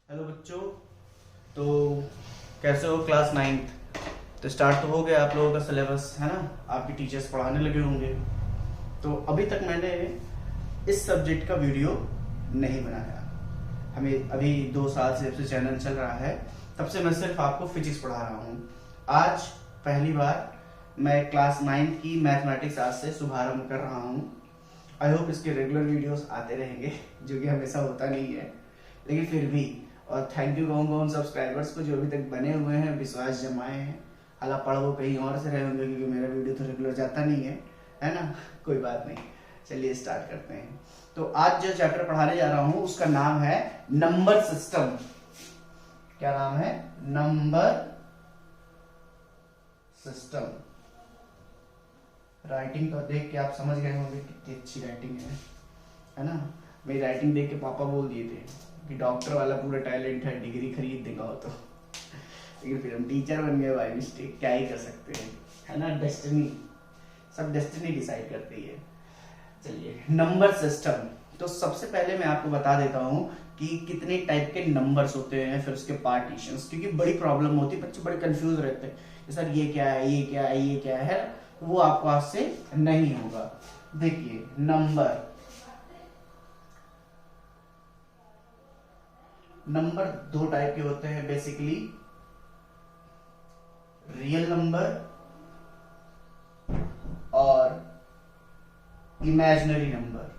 Hello बच्चों। तो कैसे हो क्लास 9th? तो स्टार्ट तो हो गया आप लोगों का सिलेबस, है ना? आपके टीचर्स पढ़ाने लगे होंगे। तो अभी तक मैंने इस सब्जेक्ट का वीडियो नहीं बनाया। हमें अभी 2 साल से जब से चैनल चल रहा है तब से मैं सिर्फ आपको फिजिक्स पढ़ा रहा हूँ। आज पहली बार मैं क्लास 9th की मैथमेटिक्स आज से शुभारंभ कर रहा हूँ। आई होप इसके रेगुलर वीडियोस आते रहेंगे, जो कि हमेशा होता नहीं है, लेकिन फिर भी। और थैंक यू कहूँगा उन सब्सक्राइबर्स को जो अभी तक बने हुए हैं, विश्वास जमाए हैं। हालांकि पढ़ वो कहीं और से रहे होंगे क्योंकि मेरा वीडियो तो रेगुलर जाता नहीं है ना? कोई बात नहीं, चलिए स्टार्ट करते हैं। तो आज जो चैप्टर पढ़ाने जा रहा हूँ उसका नाम है नंबर सिस्टम। क्या नाम है? Number system. राइटिंग को देख के आप समझ गए होंगे कितनी अच्छी राइटिंग है ना? मेरी राइटिंग देख के पापा बोल दिए थे कि डॉक्टर वाला पूरा टैलेंट है, डिग्री खरीद देगा हो तो। लेकिन फिर हम टीचर बन गए बाय मिस्टेक, क्या ही कर सकते हैं, है ना? डेस्टिनी, सब डेस्टिनी डिसाइड करती है। चलिए, नंबर सिस्टम। तो सबसे पहले मैं आपको बता देता हूँ कि कितने टाइप के नंबर्स होते हैं, फिर उसके पार्टीशंस, क्योंकि बड़ी प्रॉब्लम होती है, बच्चे बड़े कंफ्यूज रहते हैं कि सर ये क्या है, ये क्या है, ये क्या है। वो आपको आज से नहीं होगा। देखिए, नंबर 2 टाइप के होते हैं बेसिकली, रियल नंबर और imaginary number.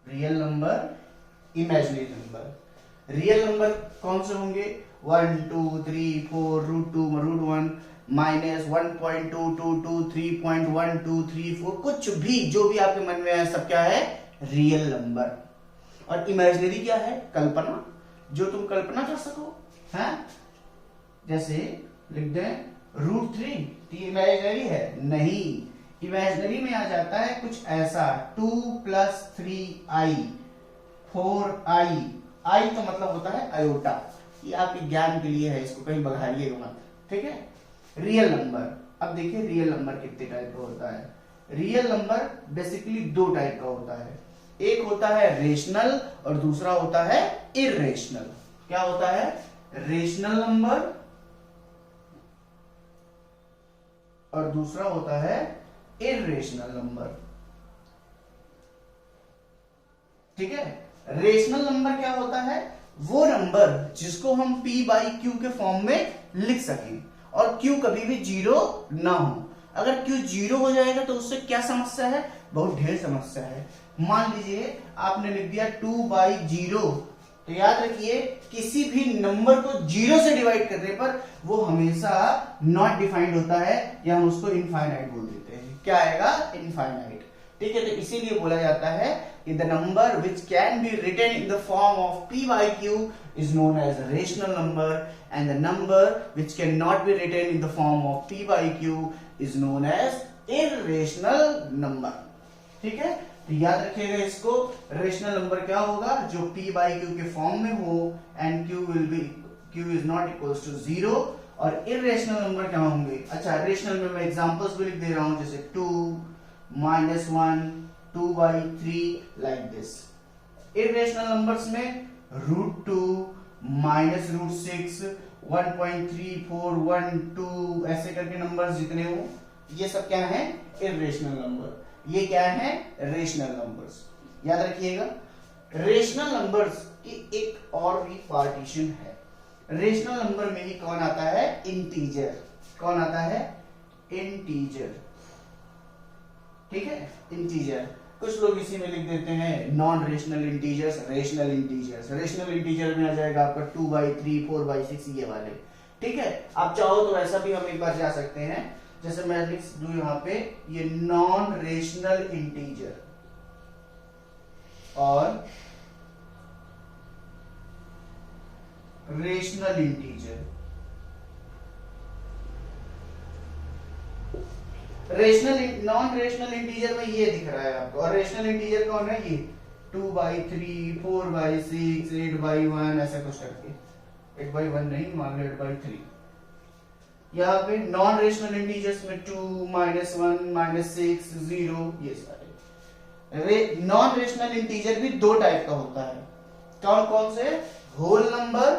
Real number, imaginary number. Real number कौन से होंगे? 1 2 3 4 √2 √1 माइनस 1.222 3.1234, कुछ भी जो भी आपके मन में है सब क्या है? Real number. और इमेजिनरी क्या है? कल्पना, जो तुम कल्पना कर सको, है? जैसे लिख दें √3, तो इमेजिनरी है? नहीं, इमेजिनरी में आ जाता है कुछ ऐसा, 2 + 3i 4i। आई तो मतलब होता है अयोटा। ये आपके ज्ञान के लिए है, इसको कहीं बघारिएगा मत, ठीक है? Real number. अब देखिए रियल नंबर कितने टाइप का होता है। रियल नंबर बेसिकली 2 टाइप का होता है। एक होता है रेशनल और दूसरा होता है इरेशनल। क्या होता है? रेशनल नंबर और दूसरा होता है इरेशनल नंबर। ठीक है? रेशनल नंबर क्या होता है? वो नंबर जिसको हम p/q के फॉर्म में लिख सकें और q कभी भी 0 ना हो। अगर q 0 हो जाएगा तो उससे क्या समस्या है? बहुत ढेर समस्या है। मान लीजिए आपने लिख दिया 2/0, तो याद रखिए किसी भी नंबर को 0 से डिवाइड करने पर वो हमेशा नॉट डिफाइंड होता है, या हम उसको इनफाइनाइट बोल देते हैं। क्या आएगा? इनफाइनाइट। ठीक है? तो इसीलिए बोला जाता है कि the number which can be written in the form of p/q is known as a rational number, and the number which cannot be written in the form of p/q is known as irrational number। ठीक है? तो याद रखिएगा इसको, rational number क्या होगा? जो p/q के फॉर्म में हो and q is not equals to 0। और इरेशनल नंबर क्या होंगे? अच्छा, रेशनल में मैं एग्जांपल्स भी लिख दे रहा हूं, जैसे 2 -1 2/3 लाइक दिस। इरेशनल नंबर्स में √2 -√6 1.34 1 2 ऐसे करके नंबर्स जितने हो, ये सब क्या है? Irrational number. ये क्या है? Rational numbers. याद रखिएगा, रेशनल नंबर्स की एक और भी पार्टीशन है। रेशनल नंबर में ही कौन आता है? इंटीजर। कौन आता है? इंटीजर। ठीक है? इंटीजर। कुछ लोग इसी में लिख देते हैं non rational integers, rational integers. Rational integer में आ जाएगा आपका 2/3 4/6 ये वाले। ठीक है? आप चाहो तो ऐसा भी हम एक बार जा सकते हैं, जैसे मैं लिख दूं यहां पे ये नॉन रेशनल इंटीजर और rational integer. Non rational integer में ये दिख रहा है आपको, और रेशनल इंटीजर कौन है? ये 2/3 4/6 8/1 ऐसा कुछ करके, 8/1 नहीं, मान लो 8/3। यहाँ पे नॉन रेशनल इंटीजर्स में 2 -1 -6 0 ये सारे। नॉन रेशनल इंटीजर भी 2 टाइप का होता है। कौन कौन से? होल नंबर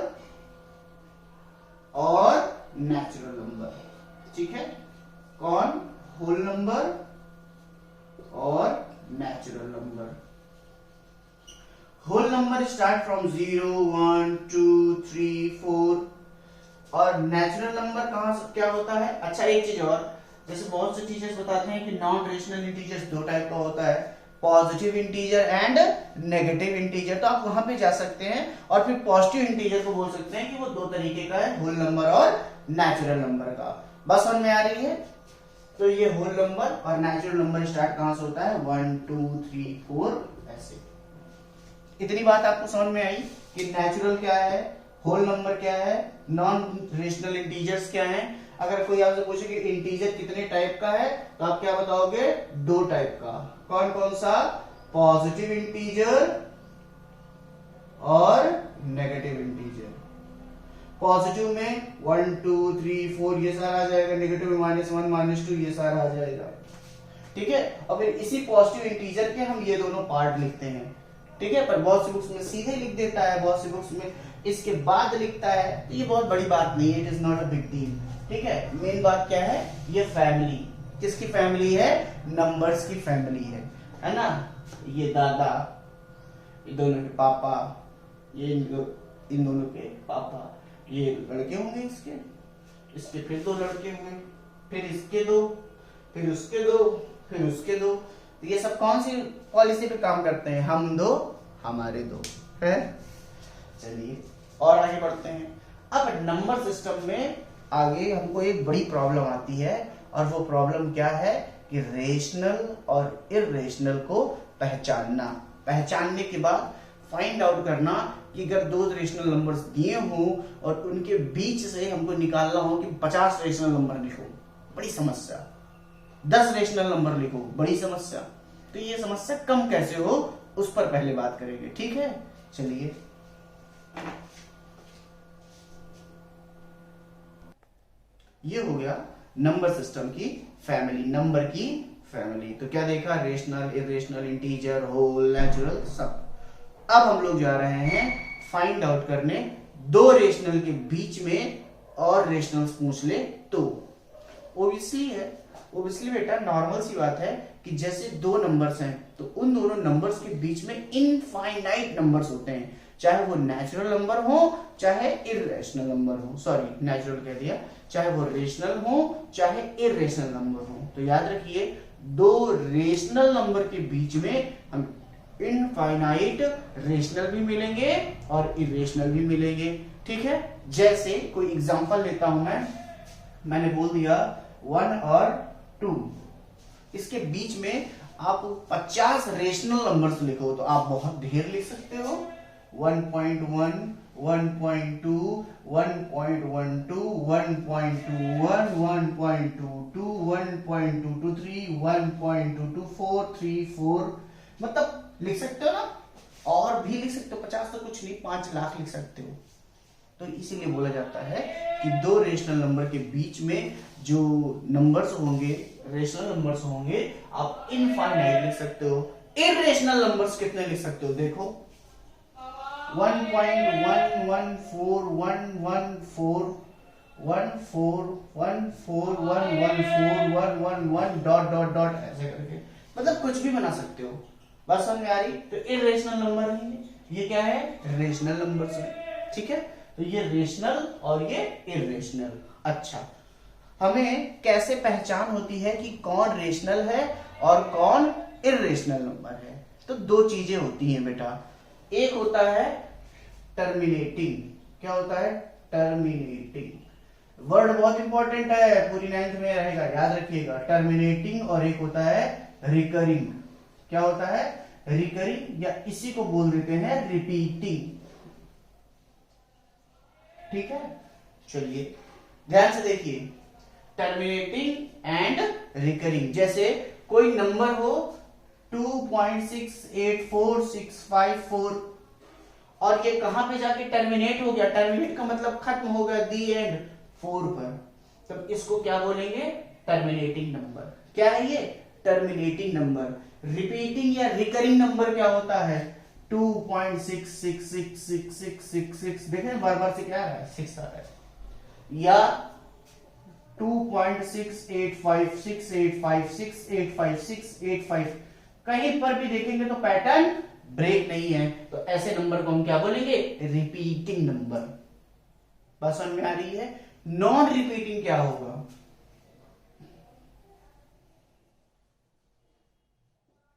और नेचुरल नंबर। ठीक है, कौन? होल नंबर और natural number. Whole number start from 0, 1, 2, 3, 4 और नेचुरल नंबर कहां से क्या होता है? अच्छा, एक चीज और, जैसे बहुत से टीचर्स बताते हैं कि नॉन रेशनल इंटीजर्स दो टाइप का होता है, positive integer and negative integer. तो आप वहां पे जा सकते हैं और फिर पॉजिटिव इंटीजर को बोल सकते हैं कि वो दो तरीके का है, होल नंबर और नेचुरल नंबर का। बस समझ में आ रही है? तो ये होल नंबर और नेचुरल नंबर स्टार्ट कहां से होता है? 1, 2, 3, 4 ऐसे। इतनी बात आपको समझ में आई कि नेचुरल क्या है, होल नंबर क्या है, नॉन रेशनल इंटीजर्स क्या है। अगर कोई आपसे पूछे कि इंटीजर कितने टाइप का है तो आप क्या बताओगे? दो टाइप का। कौन कौन सा? पॉजिटिव इंटीजर और नेगेटिव इंटीजर। पॉजिटिव में 1, 2, 3, 4 ये सारा आ जाएगा, नेगेटिव में -1, -2 ये सारा आ जाएगा। ठीक है, और फिर इसी पॉजिटिव इंटीजर के हम ये दोनों पार्ट लिखते हैं। ठीक है, पर बहुत सी बुक्स में सीधे लिख देता है, बहुत सी बुक्स में इसके बाद लिखता है। तो ये बहुत बड़ी बात नहीं है, it is not a big deal. ठीक है, मेन बात क्या है? ये फैमिली किसकी फैमिली है? नंबर्स की फैमिली है ना। ये दादा, ये दोनों के पापा, ये इन दोनों के पापा, ये लड़के होंगे इसके फिर दो लड़के होंगे, फिर इसके दो, फिर उसके दो, फिर उसके दो। तो ये सब कौन सी पॉलिसी पे काम करते हैं? हम दो, हमारे दो है। चलिए और आगे बढ़ते हैं। अब नंबर सिस्टम में आगे हमको एक बड़ी प्रॉब्लम आती है, और वो प्रॉब्लम क्या है कि रेशनल और इर्रेशनल को पहचानने के बाद फाइंड आउट करना कि अगर दो रेशनल नंबर्स दिए हों और उनके बीच से हमको निकालना हो कि 50 रेशनल नंबर लिखो, बड़ी समस्या। 10 रेशनल नंबर लिखो, बड़ी समस्या। तो ये समस्या कम कैसे हो उस पर पहले बात करेंगे। ठीक है, चलिए। ये हो गया नंबर सिस्टम की फैमिली, नंबर की फैमिली। तो क्या देखा? Rational, irrational, integer, whole, natural, सब। अब हम लोग जा रहे हैं फाइंड आउट करने दो रेशनल के बीच में और रेशनल्स पूछ ले तो। ओबियसली बेटा नॉर्मल सी बात है कि जैसे दो नंबर्स हैं तो उन दोनों नंबर्स के बीच में इनफाइनाइट नंबर्स होते हैं, चाहे वो नेचुरल नंबर हो चाहे इरेशनल नंबर हो। सॉरी, नेचुरल कह दिया। चाहे वो रेशनल हो चाहे इरेशनल नंबर हो। तो याद रखिए, दो रेशनल नंबर के बीच में हम इनफाइनाइट रेशनल भी मिलेंगे और इरेशनल भी मिलेंगे। ठीक है, जैसे कोई एग्जांपल लेता हूं मैंने बोल दिया 1 और 2, इसके बीच में आप 50 रेशनल नंबर्स लिखो तो आप बहुत ढेर लिख सकते हो। 1.1, 1.2, 1.12, 1.21, 1.22, 1.223, 1.224, 34, मतलब लिख सकते हो ना। और भी लिख सकते हो, 50 तो कुछ नहीं, 5 लाख लिख सकते हो। तो इसीलिए बोला जाता है कि दो रेशनल नंबर के बीच में जो नंबर्स होंगे, रेशनल नंबर्स होंगे, आप इनफाइनाइट लिख सकते हो। इरेशनल नंबर्स कितने लिख सकते हो? देखो 1.114141414114111 डॉट डॉट डॉट ऐसे करके, मतलब कुछ भी बना सकते हो। बात समझ में आ रही? तो इरेशनल नंबर ही है, ये क्या है? रेशनल नंबर्स है। ठीक है, तो ये रेशनल और ये इरेशनल। अच्छा, हमें कैसे पहचान होती है कि कौन रेशनल है और कौन इरेशनल नंबर है? तो दो चीजें होती हैं बेटा। एक होता है टर्मिनेटिंग। क्या होता है? टर्मिनेटिंग। वर्ड बहुत इंपॉर्टेंट है, पूरी 9th में रहेगा, याद रखिएगा। टर्मिनेटिंग। और एक होता है रिकरिंग। क्या होता है? रिकरिंग, या इसी को बोल देते हैं रिपीटिंग। ठीक है, चलिए ध्यान से देखिए, टर्मिनेटिंग एंड रिकरिंग। जैसे कोई नंबर हो 2.684654 और ये कहां पे जाके टर्मिनेट हो गया? टर्मिनेट का मतलब खत्म हो गया, दी एंड 4 पर, तब इसको क्या बोलेंगे? Terminating number. क्या है ये? Terminating number. रिपीटिंग या रिकरिंग नंबर क्या होता है? 2.6666666 देखें बार बार से क्या आ रहा है 6 आ रहा है, या 2.685685685 कहीं पर भी देखेंगे तो पैटर्न ब्रेक नहीं है, तो ऐसे नंबर को हम क्या बोलेंगे, रिपीटिंग नंबर। बात समझ में आ रही है। नॉन रिपीटिंग क्या होगा,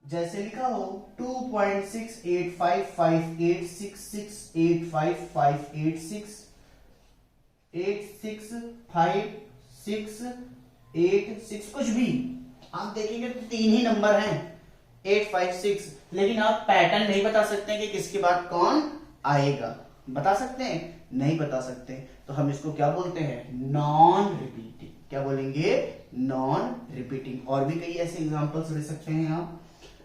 जैसे लिखा हो 2.6855866855686 कुछ भी आप देखेंगे तो 3 ही नंबर हैं 856, लेकिन आप पैटर्न नहीं बता सकते कि किसके बाद कौन आएगा। बता सकते हैं? नहीं बता सकते, तो हम इसको क्या बोलते हैं, नॉन रिपीटिंग। क्या बोलेंगे, नॉन रिपीटिंग। और भी कई ऐसे एग्जांपल्स ले सकते हैं आप,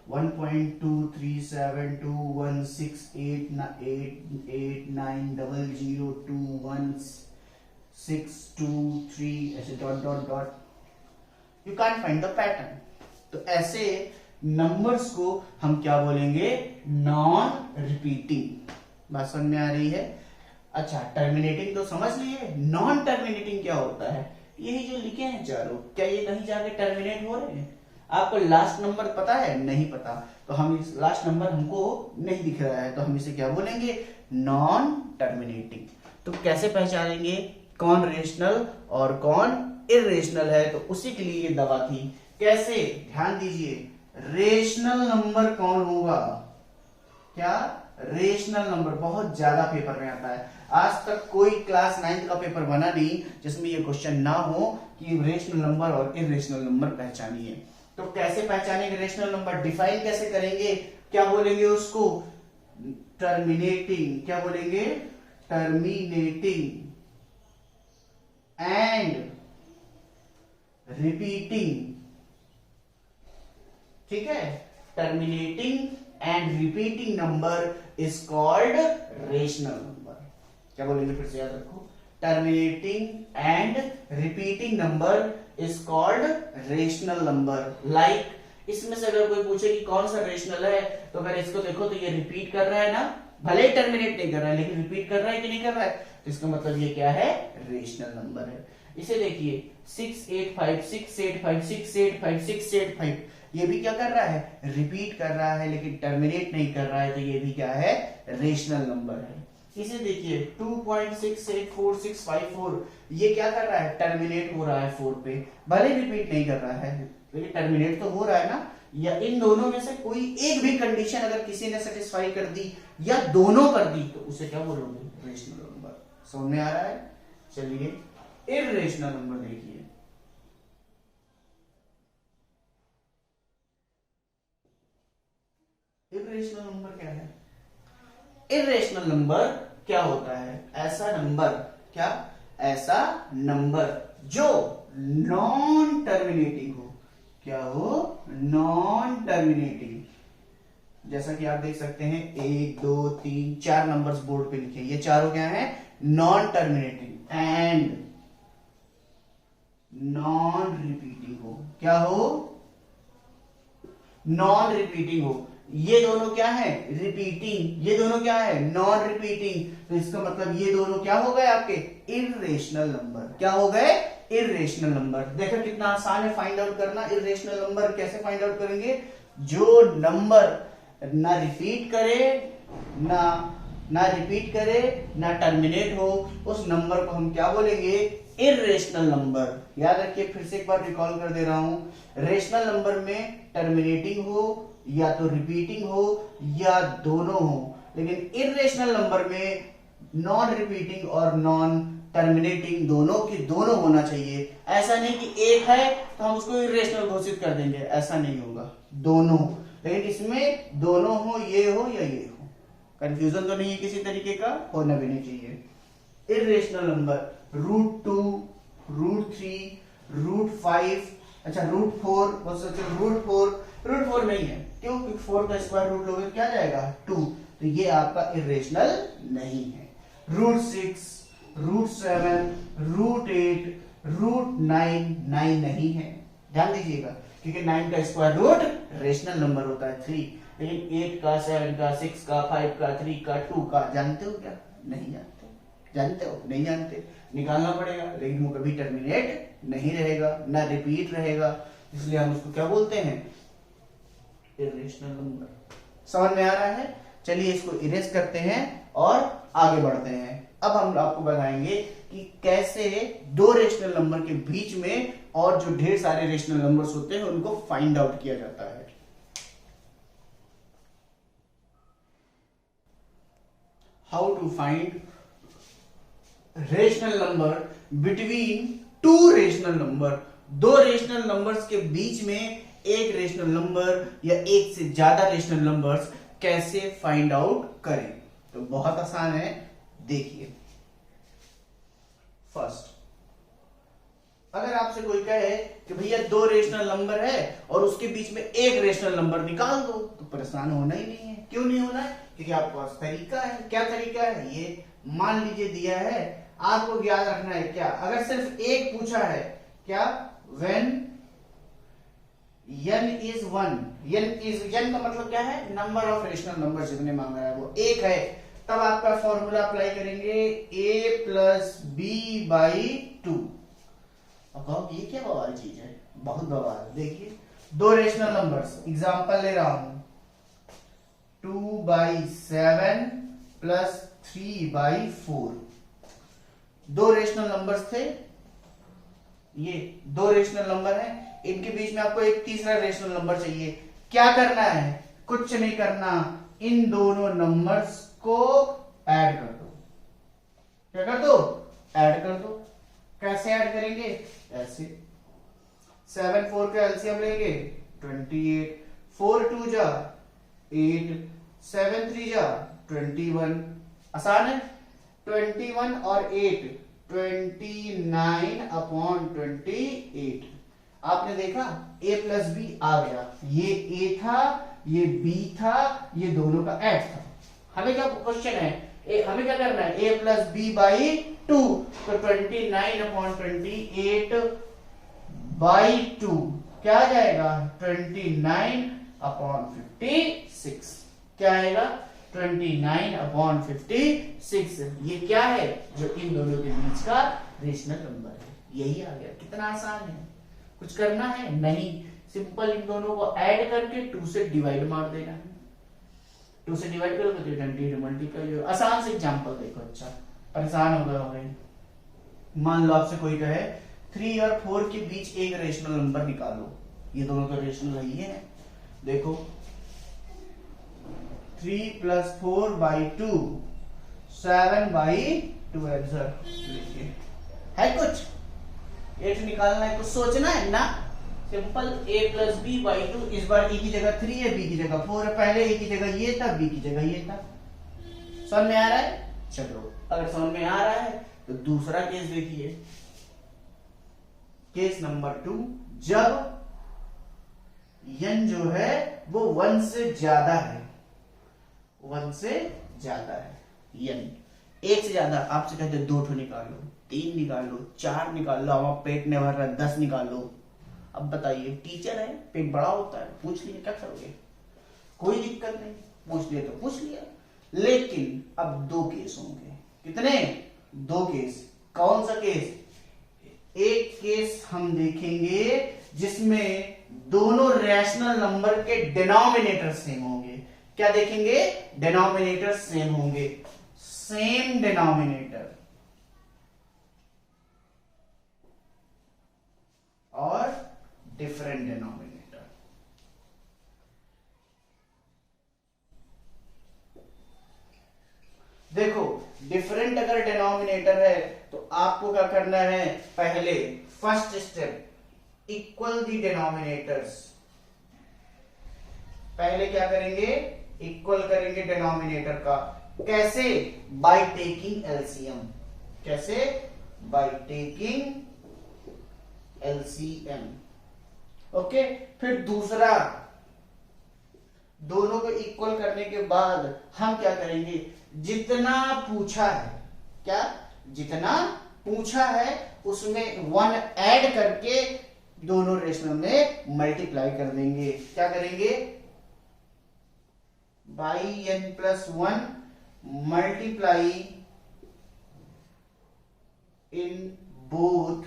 1.237216889002163 ऐसे dot dot dot, you can't find the pattern. तो ऐसे नंबर्स को हम क्या बोलेंगे, नॉन रिपीटिंग। बात समझ में आ रही है। अच्छा, टर्मिनेटिंग तो समझ लिए, नॉन टर्मिनेटिंग क्या होता है, यही जो लिखे हैं चारों, क्या ये कहीं जाके टर्मिनेट हो रहे हैं? आपको लास्ट नंबर पता है? नहीं पता, तो हम इस लास्ट नंबर हमको नहीं दिख रहा है, तो हम इसे क्या बोलेंगे, नॉन टर्मिनेटिंग। तो कैसे पहचानेंगे कौन रेशनल और कौन इरेशनल है, तो उसी के लिए ये दवा थी। कैसे, ध्यान दीजिए, रेशनल नंबर कौन होगा, क्या, रेशनल नंबर। बहुत ज्यादा पेपर में आता है, आज तक कोई क्लास 9th का पेपर बना नहीं जिसमें ये क्वेश्चन ना हो कि रेशनल नंबर और इरेशनल नंबर पहचानिए। तो कैसे पहचानेंगे रेशनल नंबर, डिफाइन कैसे करेंगे, क्या बोलेंगे उसको, टर्मिनेटिंग। क्या बोलेंगे, टर्मिनेटिंग एंड रिपीटिंग। ठीक है, terminating and repeating number is called rational number. क्या बोलेंगे, फिर से याद रखो, terminating and repeating number is called rational number. Like इसमें से अगर कोई पूछे कि कौन सा रेशनल है, तो अगर इसको देखो तो ये रिपीट कर रहा है ना, भले ही टर्मिनेट नहीं कर रहा है लेकिन रिपीट कर रहा है कि नहीं कर रहा है, तो इसका मतलब ये क्या है, रेशनल नंबर है। इसे देखिए 685685685 ये भी क्या कर रहा है, रिपीट कर रहा है लेकिन टर्मिनेट नहीं कर रहा है, तो ये भी क्या है, रेशनल नंबर है। इसे देखिए 2.684654 ये क्या कर रहा है, टर्मिनेट हो रहा है 4 पे, भले रिपीट नहीं कर रहा है लेकिन टर्मिनेट तो हो रहा है ना। या इन दोनों में से कोई एक भी कंडीशन अगर किसी ने सेटिस्फाई कर दी या दोनों कर दी, तो उसे क्या बोलोगे, रेशनल नंबर। समझ में आ रहा है। चलिए इररेशनल नंबर देखिए, इररेशनल नंबर क्या है, इररेशनल नंबर क्या होता है, ऐसा नंबर, क्या, ऐसा नंबर जो नॉन टर्मिनेटिंग हो। क्या हो, नॉन टर्मिनेटिंग। जैसा कि आप देख सकते हैं 1 2 3 4 नंबर्स बोर्ड पे लिखे, ये चारों क्या है, non terminating and non repeating हो। क्या हो, नॉन रिपीटिंग हो। ये दोनों क्या है, रिपीटिंग, ये दोनों क्या है, नॉन रिपीटिंग। तो इसका मतलब ये दोनों क्या हो गए आपके, इररेशनल नंबर। क्या हो गए, इररेशनल नंबर। देखो कितना आसान है फाइंड आउट करना। इररेशनल नंबर कैसे फाइंड आउट करेंगे, जो नंबर ना रिपीट करे ना रिपीट करे ना टर्मिनेट हो, उस नंबर को हम क्या बोलेंगे, इररेशनल नंबर। याद रखिए, फिर से एक बार रिकॉल कर दे रहा हूं, रेशनल नंबर में टर्मिनेटिंग हो या तो रिपीटिंग हो या दोनों हो, लेकिन इररेशनल नंबर में नॉन रिपीटिंग और नॉन टर्मिनेटिंग दोनों की दोनों होना चाहिए। ऐसा नहीं कि एक है तो हम उसको इररेशनल घोषित कर देंगे, ऐसा नहीं होगा, दोनों। लेकिन इसमें दोनों हो, ये हो या ये हो, कंफ्यूजन तो नहीं है किसी तरीके का, होना भी नहीं चाहिए। इररेशनल नंबर √2 √3 √5, अच्छा √4 नहीं है, क्यों, क्योंकि 4 का स्क्वायर रूट लोगे क्या जाएगा, 2, तो ये आपका इररेशनल नहीं है। √6 √7 √8 √9 9 नहीं है, ध्यान दीजिएगा, क्योंकि 9 का स्क्वायर रूट रेशनल नंबर होता है 3, लेकिन 8 का, 7 का, 6 का, 5 का, 3 का, 2 का जानते हो क्या? नहीं जानते। जानते हो? नहीं जानते। निकालना पड़ेगा, लेकिन वो कभी टर्मिनेट नहीं रहेगा, ना रिपीट रहेगा, इसलिए हम उसको क्या बोलते हैं? Irrational number. समझ में आ रहा है? चलिए इसको इरेज करते हैं और आगे बढ़ते हैं। अब हम आपको बताएंगे कि कैसे दो रेशनल नंबर के बीच में और जो ढेर सारे रेशनल नंबर्स होते हैं उनको फाइंड आउट किया जाता है। How to find rational number between two rational number. दो रेशनल नंबर्स के बीच में एक रेशनल नंबर या एक से ज्यादा रेशनल नंबर्स कैसे फाइंड आउट करें। तो बहुत आसान है, देखिए। फर्स्ट, अगर आपसे कोई कहे कि भैया दो रेशनल नंबर है और उसके बीच में एक रेशनल नंबर निकाल दो, तो परेशान होना ही नहीं है। क्यों नहीं होना है? क्योंकि आपके पास तरीका है। क्या तरीका है? ये मान लीजिए दिया है, आपको याद रखना है क्या, अगर सिर्फ एक पूछा है, क्या, व्हेन n is 1, n का मतलब क्या है? नंबर ऑफ रेशनल नंबर जितने मांग रहा है वो एक है, तब आपका फॉर्मूला अप्लाई करेंगे a प्लस बी बाई 2। अब कहो ये क्या बवाल चीज है? बहुत बवाल। देखिए दो रेशनल नंबर्स, एग्जांपल ले रहा हूं, 2/7 प्लस 3/4। दो रेशनल नंबर्स थे, ये दो रेशनल नंबर है, इनके बीच में आपको एक तीसरा रेशनल नंबर चाहिए। क्या करना है? कुछ नहीं करना, इन दोनों नंबर्स को ऐड कर दो। क्या कर दो? ऐड कर दो। कैसे ऐड करेंगे? ऐसे, 7 4 का एलसीएम लेंगे 28, 4 2 जा 8, 7 3 जा 21। आसान है। 21 और 8 29/28। आपने देखा a प्लस बी आ गया, ये a था, ये b था, ये दोनों का ऐड था। हमें क्या क्वेश्चन है? हमें क्या करना है? a प्लस बी बाई 2, तो 29/28/2 क्या आ जाएगा? 29/56। क्या आएगा? 29/56। ये क्या है? जो इन दोनों के बीच का रेशनल नंबर है। यही आ गया। कितना आसान है। कुछ करना है नहीं, सिंपल इन दोनों को ऐड करके 2 से डिवाइड मार देना है। 2 से डिवाइड करोगे तो 28 मल्टीप्लाई। आसान से एग्जांपल देखो। अच्छा, परेशान हो गए होंगे। मान लो आपसे कोई कहे 3 और 4 के बीच एक रेशनल नंबर निकालो। ये दोनों तो रेशनल ही है। देखो 3 प्लस 4/2, 7/2 आंसर लिखिए। है कुछ? 8 निकालना है, कुछ सोचना है ना? Simple, a plus B by 2। इस बार a की जगह 3 है, b की जगह 4 है। पहले a की जगह ये था, b की जगह ये था। समझ में आ रहा है? चलो, अगर समझ में आ रहा है तो दूसरा केस देखिए। केस नंबर 2, जब n जो है वो 1 से ज्यादा है। 1 से ज्यादा है n, एक से ज्यादा। आपसे कहते 2 ठो निकालो, 3 निकालो, 4 निकालो, हमारा पेट नहीं भर रहा, 10 निकालो। अब बताइए, टीचर है, पेट बड़ा होता है, पूछ लिया क्या करोगे? कोई दिक्कत नहीं, पूछ लिया तो पूछ लिया। लेकिन अब 2 केस होंगे। कितने? 2 केस। कौन सा केस? एक केस हम देखेंगे जिसमें दोनों रैशनल नंबर के डिनोमिनेटर सेम होंगे। क्या देखेंगे? डिनोमिनेटर सेम होंगे। सेम डिनोमिनेटर और डिफरेंट डिनोमिनेटर। देखो, डिफरेंट अगर डिनोमिनेटर है तो आपको क्या करना है? पहले first step, equal the denominators. पहले क्या करेंगे? इक्वल करेंगे डिनोमिनेटर का। कैसे? By taking LCM. कैसे? By taking LCM. ओके। फिर दूसरा, दोनों को इक्वल करने के बाद हम क्या करेंगे? जितना पूछा है, क्या? जितना पूछा है उसमें 1 ऐड करके दोनों रेशनल में मल्टीप्लाई कर देंगे। क्या करेंगे? By n plus 1 multiply in both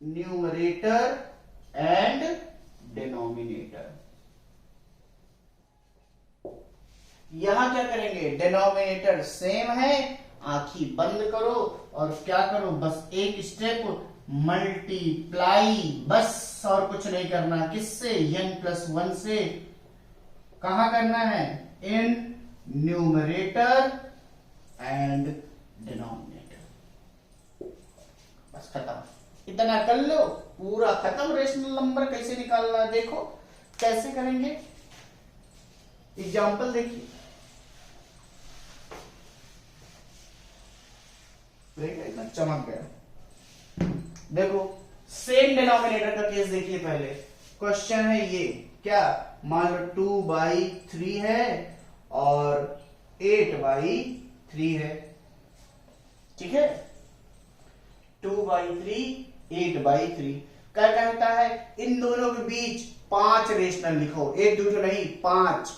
numerator and denominator. यहां क्या करेंगे, डिनोमिनेटर सेम है, आंखी बंद करो और क्या करो, बस एक स्टेप मल्टीप्लाई, बस और कुछ नहीं करना। किससे, n प्लस 1 से। कहां करना है, इन न्यूमरेटर एंड डिनोमिनेटर। बस खत्म, इतना कर लो, पूरा खत्म। रेशनल नंबर कैसे निकालना है देखो, कैसे करेंगे, एग्जाम्पल देखिए। इतना चमक गया, देखो सेम डिनोमिनेटर का केस देखिए। पहले क्वेश्चन है ये, क्या मान लो 2/3 है और 8/3 है, ठीक है, 2/3 8/3। क्या कहता है, इन दोनों के बीच 5 रेशनल लिखो, एक दूसरे नहीं 5।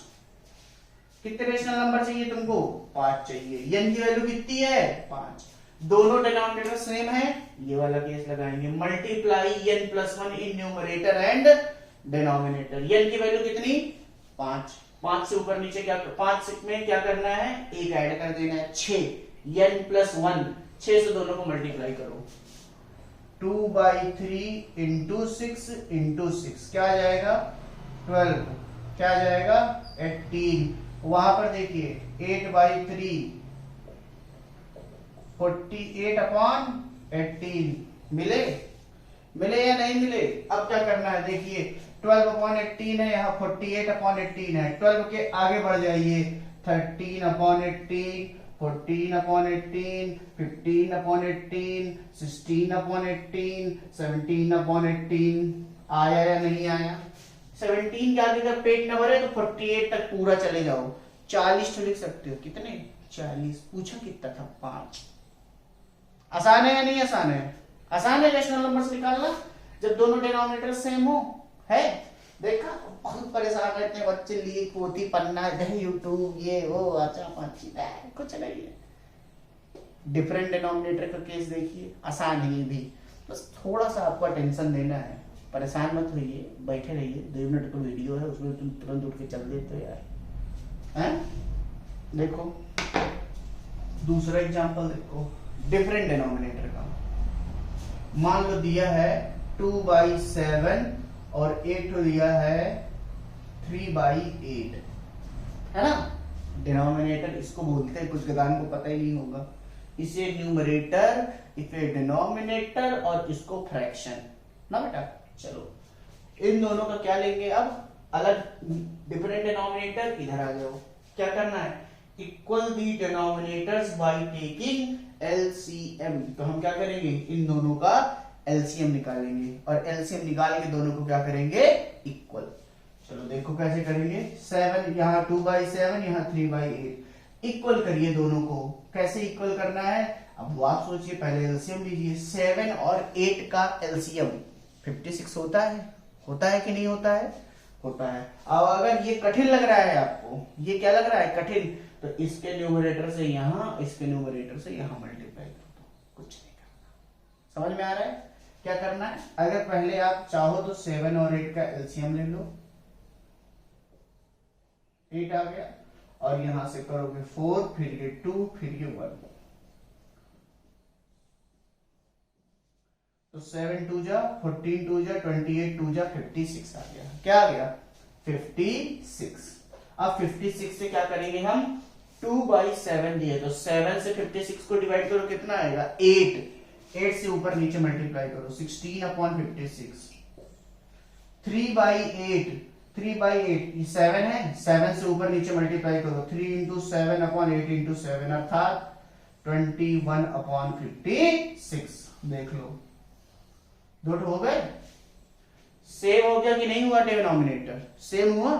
कितने रेशनल नंबर चाहिए तुमको, 5 चाहिए। n की वैल्यू कितनी है, 5। दोनों डिनोमिनेटर सेम है, ये वाला केस लगाएंगे, multiply n plus 1 in numerator and denominator. n की वैल्यू कितनी, 5। 5 से ऊपर नीचे क्या, 5 में क्या करना है, एक ऐड कर देना है, 6। n प्लस 1, 6 से दोनों को मल्टीप्लाई करो, 2/3 इंटू 6 इंटू 6 क्या आ जाएगा, 12। क्या आ जाएगा, 18। वहां पर देखिए 8/3 48/18 मिले, मिले या नहीं मिले। अब क्या करना है, देखिए 12/18 है, यहाँ 48/18 है, 12 के आगे बढ़ जाइए, 13/18 14/18 15/18 16/18 17/18। आया या नहीं आया, 17 के आगे का पेट नंबर है तो 48 तक पूरा चले जाओ। 40 तो लिख सकते हो, कितने, 40। पूछा कितना था, 5। आसान है या नहीं आसान है, आसान है रेशनल नंबर्स निकालना जब दोनों डिनोमिनेटर सेम हो, है। देखा, बहुत परेशान रहते हैं बच्चे, लिए पोथी पन्ना है, यूट्यूब ये वो, अच्छा पाची, कुछ नहीं है। डिफरेंट डिनोमिनेटर का केस देखिए, आसान है ये भी, बस थोड़ा सा आपको टेंशन देना है। परेशान मत होइए, बैठे रहिए, 2 मिनट का वीडियो है, उसमें तुम तुरंत उठ के चल देते हो यार, हैं। देखो दूसरा एग्जांपल देखो, डिफरेंट डिनोमिनेटर का। मान लो दिया है 2/7 और एक तो दिया है 3/8, है ना। डिनोमिनेटर इसको बोलते हैं, कुछ गदान को पता ही नहीं होगा। इसे न्यूमरेटर, इसे डिनोमिनेटर और इसको फ्रैक्शन ना बेटा। चलो इन दोनों का क्या लेंगे, अब अलग डिफरेंट डिनोमिनेटर, इधर आ जाओ। क्या करना है, equal the denominators bye taking LCM. तो हम क्या करेंगे, इन दोनों का एलसीएम निकालेंगे और एलसीएम निकाल के दोनों को क्या करेंगे, इक्वल। चलो देखो कैसे करेंगे, 7 यहाँ 2/7, यहाँ 3/8। इक्वल करिए दोनों को, कैसे इक्वल करना है, अब वो आप सोचिए, पहले एलसीएम लीजिए। 7 और 8 का एलसीएम 56 होता है कि नहीं होता है, होता है। अब अगर ये कठिन लग रहा है आपको, ये क्या लग रहा है, कठिन, तो इसके न्यूमरेटर से यहां, इसके न्यूमरेटर से यहां मल्टीप्लाई कर दो, कुछ नहीं करना। समझ में आ रहा है क्या करना है। अगर पहले आप चाहो तो 7 और 8 का एलसीएम ले लो, 8 आ गया, और यहां से करोगे 4, फिर ये 2, फिर ये 1, तो 7 2 जा 14 2 जा 28 2 जा 56 आ गया। क्या आ गया, 56। अब 56 से क्या करेंगे हम, 2/7 दिए तो 7 से 56 को डिवाइड करो, कितना आएगा, 8। 8 से ऊपर नीचे मल्टीप्लाई करो, 16/56। 3/8, 3/8 ये 7 है, 7 से ऊपर नीचे मल्टीप्लाई करो, 3 × 7/8 × 7 अर्थात 21/56। देख लो, दो हो गए। सेम हो गया कि नहीं हुआ, डिनोमिनेटर सेम हुआ।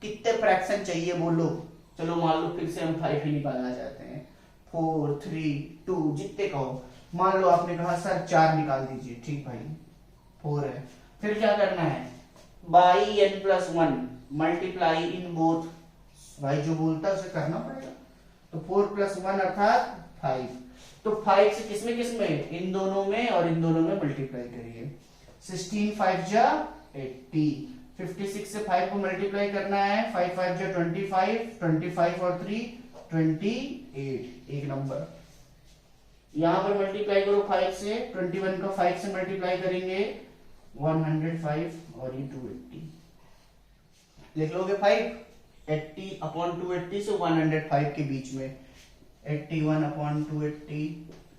कितने फ्रैक्शन चाहिए बोलो, चलो मान लो फिर से हम 5 ही निकालना चाहते हैं, 4 3 2 जितने कहो। मान लो आपने कहा सर 4 निकाल दीजिए, ठीक भाई 4 है, फिर क्या करना है, by n plus 1 multiply in both, भाई जो बोलता है उसे करना पड़ेगा। तो 4 प्लस 1 अर्थात 5, तो 5 से किसमें किसमें, इन दोनों में और इन दोनों में मल्टीप्लाई करिए। 16 5 जा 80, 56 से 5 को मल्टीप्लाई करना है, 5 5 जा 25, 25 और 3 28, एक नंबर। यहां पर मल्टीप्लाई करो 5 से, 21 का 5 से मल्टीप्लाई करेंगे 105 और ये 280, लिख लोगे 5, 80 अपॉन 280 से 105 के बीच में, 81 अपॉन 280,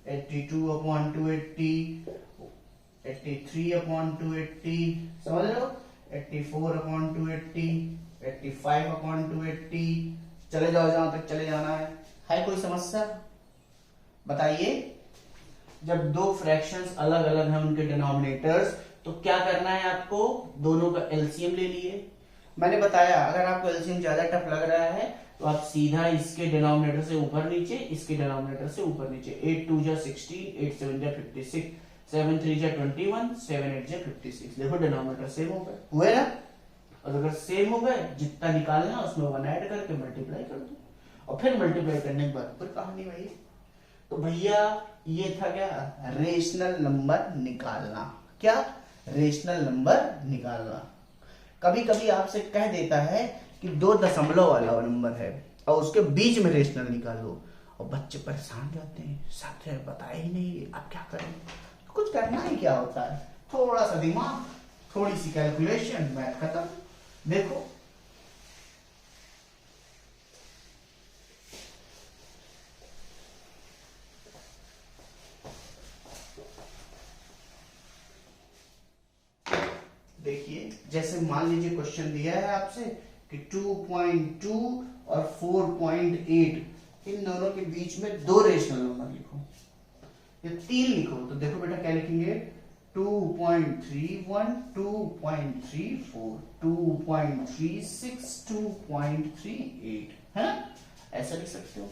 82 अपॉन 280, 83 अपॉन 280, समझ रहे हो, 84 अपॉन 280, 85 अपॉन 280, चले जाओ जहां तक चले जाना है कोई समस्या बताइए। जब दो फ्रैक्शंस अलग अलग हैं उनके डिनोमिनेटर्स, तो क्या करना है आपको, दोनों का एलसीएम ले लिए। मैंने बताया अगर आपको एलसीएम ज्यादा टफ लग रहा है तो आप सीधा इसके डिनोमिनेटर से ऊपर नीचे, इसके डिनोमिनेटर से ऊपर नीचे, 8 2 जा 16, 8 7 जा 56, 7 3 जा 21, 7 8 जा 56। देखो डिनोमिनेटर सेम हो गए, हुए ना। और अगर सेम हो गए, जितना निकालना उसमें 1 ऐड करके मल्टीप्लाई कर दो, और फिर मल्टीप्लाई करने के बाद फिर कहानी वही। तो भैया ये था क्या, रेशनल नंबर निकालना। क्या, रेशनल नंबर निकालना। कभी कभी आपसे कह देता है कि 2 दशमलव वाला नंबर है और उसके बीच में रेशनल निकालो, और बच्चे परेशान जाते हैं, सर बताया ही नहीं, अब क्या करें। कुछ करना ही क्या होता है, थोड़ा सा दिमाग, थोड़ी सी कैलकुलेशन, मैथ खत्म। देखो देखिए, जैसे मान लीजिए क्वेश्चन दिया है आपसे कि 2.2 और 4.8 इन दोनों के बीच में 2 रेशनल नंबर लिखो या 3 लिखो। तो देखो बेटा क्या लिखेंगे, 2.31, 2.34, 2.36, 2.38, है ना, ऐसा लिख सकते हो।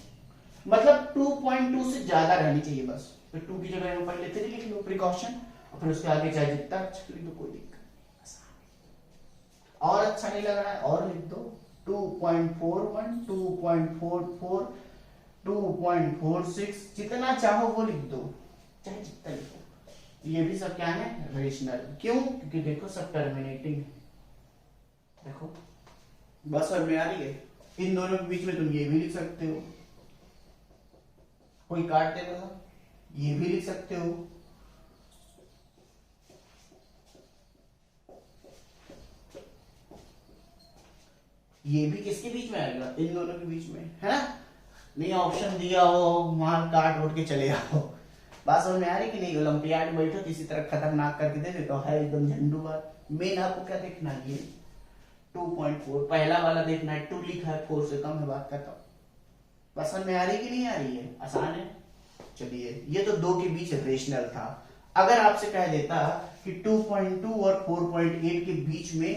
मतलब 2.2 से ज्यादा रहनी चाहिए बस। तो 2 की जगह में पहले 3 लिख लो प्रिकॉशन, और फिर उसके आगे चाहे जितना अच्छा लिख दो, कोई दिक्कत। और अच्छा नहीं लग रहा है और लिख दो 2.41, 2.44, 2.46, जितना चाहो वो लिख दो, चाहे जितना लिखो। ये भी सब क्या है, रेशनल। क्यों, क्योंकि देखो सब टर्मिनेटिंग। देखो बस समझ में आ रही है। इन दोनों के बीच में तुम ये भी लिख सकते हो, कोई काट देगा, ये भी लिख सकते हो। ये भी किसके बीच में आएगा, इन दोनों के बीच में, है ना। नहीं ऑप्शन दिया हो वहां काट उठ के चले आओ। बात समझ में आ रही कि नहीं। ओलंपियाड में बैठो किसी तरह खतरनाक करके दे देते हो, है एकदम झंडू बात। मेन आपको क्या देखना है, ये 2.4 पहला वाला देखना है, 2 लिखा है, 4 से कम है, बात करता हूं। बात समझ में आ रही कि नहीं आ रही है, आसान है। चलिए, ये तो 2 के बीच रेशनल था। अगर आपसे कह देता कि 2.2 और 4.8 के बीच में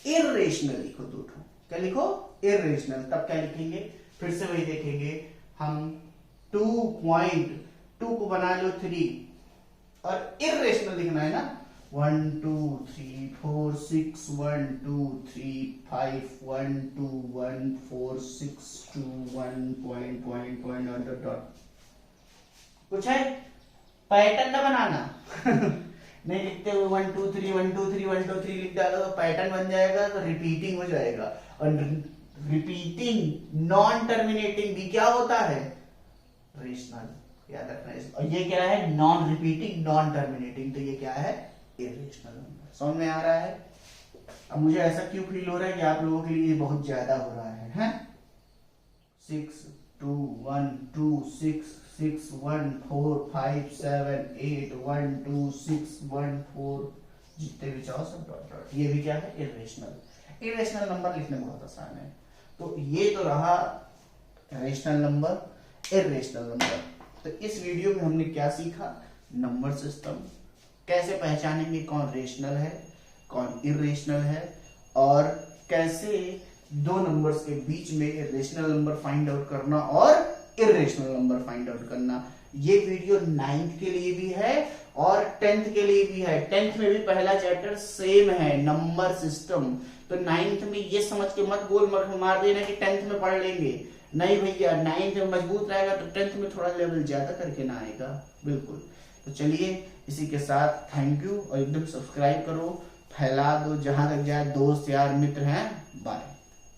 इर्रेशनल लिखो, 2 क्या लिखो, इर्रेशनल, तब क्या लिखेंगे, फिर से वही देखेंगे हम। 2.2 को बना लो 3 और इर्रेशनल लिखना है ना, 1 2 3 4 6 1 2 3 5 1 2 1 4 6 2 1 point point point dot dot. कुछ है पैटर्न ना बनाना नहीं लिखते हुए 1 2 3 1 2 3 1 2 3 लिख डालो तो पैटर्न बन जाएगा, तो रिपीटिंग हो जाएगा। और रिपीटिंग नॉन टर्मिनेटिंग भी क्या होता है, रेशनल, याद रखना है। और ये क्या है, नॉन रिपीटिंग नॉन टर्मिनेटिंग, तो ये क्या है, इर्रेशनल नंबर। समझ में आ रहा है। अब मुझे ऐसा क्यों फील हो रहा है कि आप लोगों के लिए बहुत ज्यादा हो रहा है? 6 2 1 2 6 6 1 4 5 7 8 1 2 6 1 4, जितने भी चाहो सब डॉट डॉट। ये भी क्या है, इर्रेशनल। इरेशनल नंबर लिखने बहुत आसान है। तो ये तो रहा रेशनल नंबर, इरेशनल नंबर। तो इस वीडियो में हमने क्या सीखा, नंबर सिस्टम, कैसे पहचानेंगे कौन रेशनल है कौन इरेशनल है, और कैसे 2 नंबर्स के बीच में रेशनल नंबर फाइंड आउट करना और इरेशनल नंबर फाइंड आउट करना। ये वीडियो 9th के लिए भी है और 10th के लिए भी है। 10th में भी पहला चैप्टर सेम है, नंबर सिस्टम। तो 9th में ये समझ के मत गोल मार देना कि 10th में पढ़ लेंगे, नहीं भैया, 9th में मजबूत रहेगा तो 10th में थोड़ा लेवल ज्यादा करके ना आएगा, बिल्कुल। तो चलिए इसी के साथ थैंक यू, और एकदम सब्सक्राइब करो, फैला दो जहां तक जाए, दोस्त यार मित्र हैं, बाय।